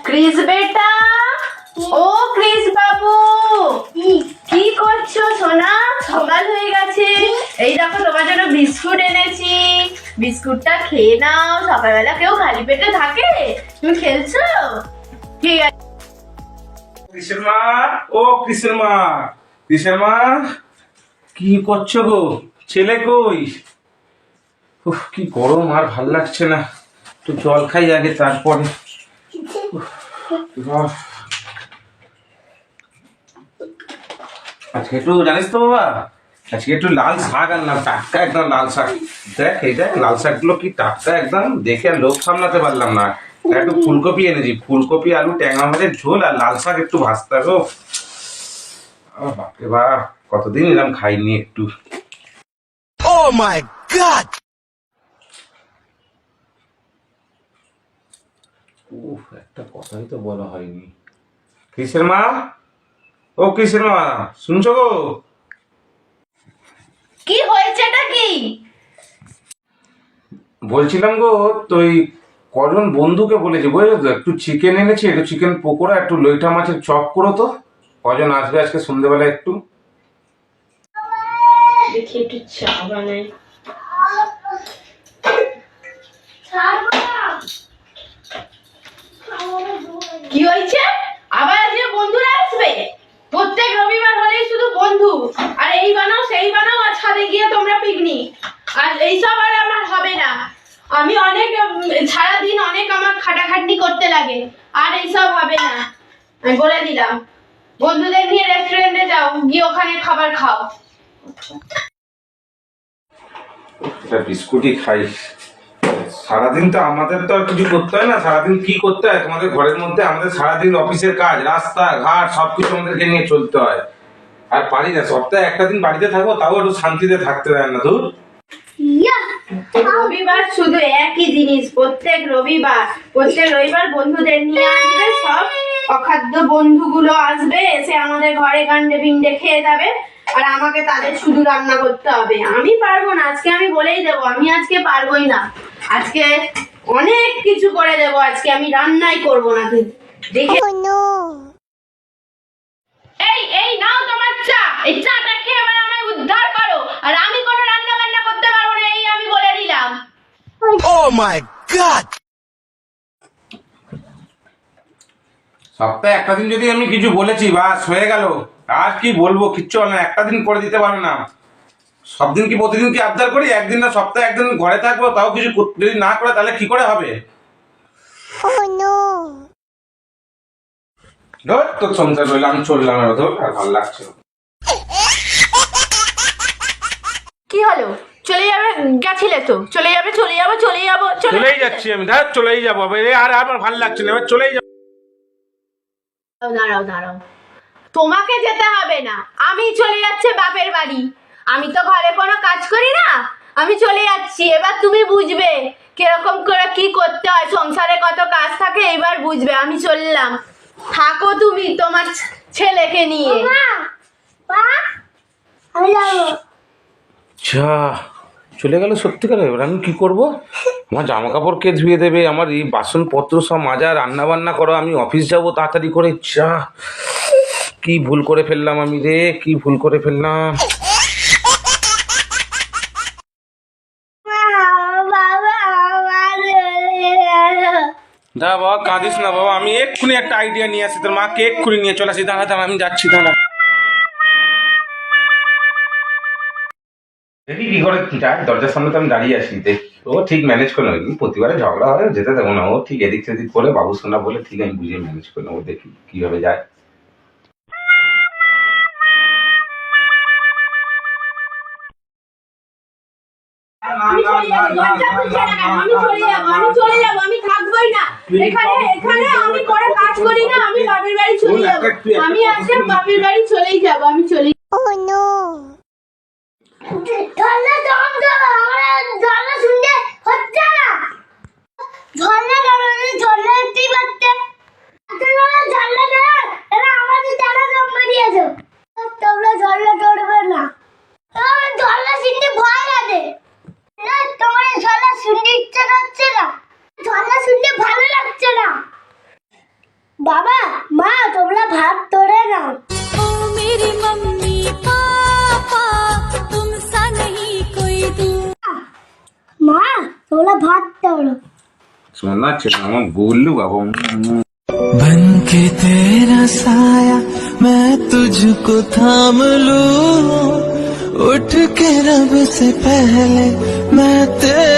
Chris বেটা, ও Chris বাবু, কি করছো সোনা? সকাল হয়ে গেছে, এই দেখো তোমার জন্য বিস্কুট এনেছি, বিস্কুটটা খেয়ে নাও। সকালবেলা কেউ খালি পেটে থাকে? তুমি খেলছো? ঠিক আছে। কৃষ্ণের মা, ও কৃষ্ণের মা, কৃষ্ণের মা, কি করছো গো? ছেলে কই? উফ, কি গরম, আর ভাল লাগছে না। একটু জল খাই আগে, তারপরে। আজকে একটু জানিস তো বাবা, আজকে একটু লাল শাক আনলাম, টাটকা একদম লাল শাক। দেখ এই দেখ, লাল শাকগুলো কি টাটকা একদম, দেখে আর লোভ সামলাতে পারলাম না। একটু ফুলকপি এনেছি, ফুলকপি আলু ট্যাংরা মাছের ঝোল, আর লাল শাক একটু ভাজতে হবে। বাপরে বাপ, কতদিন এরকম খাইনি একটু। Oh my God! উফ, একটা কথাই তো বলা হয়নি। কিসের মা, ও কিসের মা, শুনছো গো? কি হয়েছেটা কি? বলছিলাম গো, তো এই কজন বন্ধুকে বলেছি বুঝলো তো, একটু চিকেন এনেছি, একটু চিকেন পকোড়া, একটু লইটা মাছের চপ করো তো। কজন আসবে আজকে সন্ধ্যেবেলা একটু? দেখি একটু চা বানাই। কি হয়েছে? আবার আজকে বন্ধুরা আসবে? প্রত্যেক রবিবার হলেই শুধু বন্ধু, আর এই বানাও সেই বানাও, আর ছাদে গিয়ে তোমরা পিকনিক, আর এইসব আর আমার হবে না। আমি অনেক সারাদিন অনেক আমার খাটাখাটনি করতে লাগে, আর এইসব হবে না। আমি বলে দিলাম, বন্ধুদের নিয়ে রেস্টুরেন্টে যাও, গিয়ে ওখানে খাবার খাও। এটা বিস্কুটই খাই সারাদিন। তো আমাদের তো আর কিছু করতে হয় না, সারাদিন কি করতে হয় তোমাদের ঘরের মধ্যে? আমাদের সারাদিন অফিসের কাজ, রাস্তা ঘাট সবকিছু আমাদেরকে নিয়ে চলতে হয়। আর পারি না, সপ্তাহে একটা দিন বাড়িতে থাকবো, তাও একটু শান্তিতে থাকতে দেয় না। ধুর, রবিবার শুধু একই জিনিস, প্রত্যেক রবিবার বন্ধুদের নিয়ে আসবে, সব অখাদ্য বন্ধুগুলো আসবে, এসে আমাদের ঘরে গান্ডে বিন্ডে খেয়ে যাবে, আর আমাকে তাদের শুধু রান্না করতে হবে। আমি পারবো না, আজকে আমি বলেই দেবো, আমি আজকে পারবোই না। আজকে অনেক কিছু করে দেবো, আজকে আমি রান্নাই করবো না। দেখে এই নাও তোমার চা, এই চাটা খেয়ে এবার আমায় উদ্ধার করো, আর আমি কোনো রান্না বান্না করতে পারবো না, এই আমি বলে দিলাম। Oh my God! সপ্তাহে একটা দিন যদি আমি কিছু বলেছি, বাস হয়ে গেল। আর কি বলবো, কিচ্ছু না, একটা দিন করে দিতে পারবে না। সব দিন কি প্রতিদিন কি আবদার করি? একদিন না সপ্তাহে একদিন ঘরে থাকবো, তাও কিছু যদি না করে তাহলে কি করে হবে? ধর তোর সংসার রইল, আমি চললাম, ধর আর ভালো লাগছে না। কি হলো? চলে যাবে? গেছিলে তো, চলে যাবে। চলেই যাচ্ছি আমি, ধর চলেই যাবো, আর আমার ভালো লাগছে না, এবার চলেই যাবো। দাঁড়াও, তোমাকে যেতে হবে না, আমি চলে যাচ্ছি বাপের বাড়ি। আমি তো ঘরে কোনো কাজ করি না, আমি চলে যাচ্ছি। এবার তুমি বুঝবে কিরকম করে কি করতে হয়, সংসারে কত কাজ থাকে, এবার বুঝবে। আমি চললাম, থাকো তুমি তোমার ছেলেকে নিয়ে। আচ্ছা, চলে গেল সত্যিকার। এবার আমি কি করব? আমার জামা কাপড় কে ধুয়ে দেবে? আমার এই বাসনপত্র সব মাজা, রান্না বান্না করো, আমি অফিস যাব তাড়াতাড়ি করে। চা, কি ভুল করে ফেললাম আমি রে, কি ভুল করে ফেললাম। বাবা কাঁদিস না বাবা, আমি এক্ষুনি একটা আইডিয়া নিয়ে আসি, তোর মাকে এক্ষুনি নিয়ে চলে আসি। দাঁড়া, আমি যাচ্ছি, দাঁড়া। দেখি কি করে যায়, দরজার সামনে তো আমি দাঁড়িয়ে আছি, দেখি ও ঠিক ম্যানেজ করে নেবে। প্রতিবারে ঝগড়া হয়, যেতে দেবো না। ও ঠিক এদিক সেদিক করে বাবু সোনা বলে ঠিক আমি বুঝিয়ে ম্যানেজ করে নেবো, দেখি কিভাবে যায়। আমি থাকবোই না এখানে, আমি করে কাজ করি না, আমি বাপের বাড়ি চলে যাবো। আমি আজকে বাপের বাড়ি চলেই যাবো, আমি চলে। তোমার ঝালা শুনতে ইচ্ছা করছে না? ঝালা শুনতে বাবা মা তোমরা ভাত তোলে নাও। ओ मेरी मम्मी पापा तुमसा नहीं कोई दूर। মা তোমরা ভাত তোলো। শোনা ছিল আমার বললু বাবা बन के तेरा साया मैं तुझको थाम लूं, उठ के रब से पहले मैं तेरे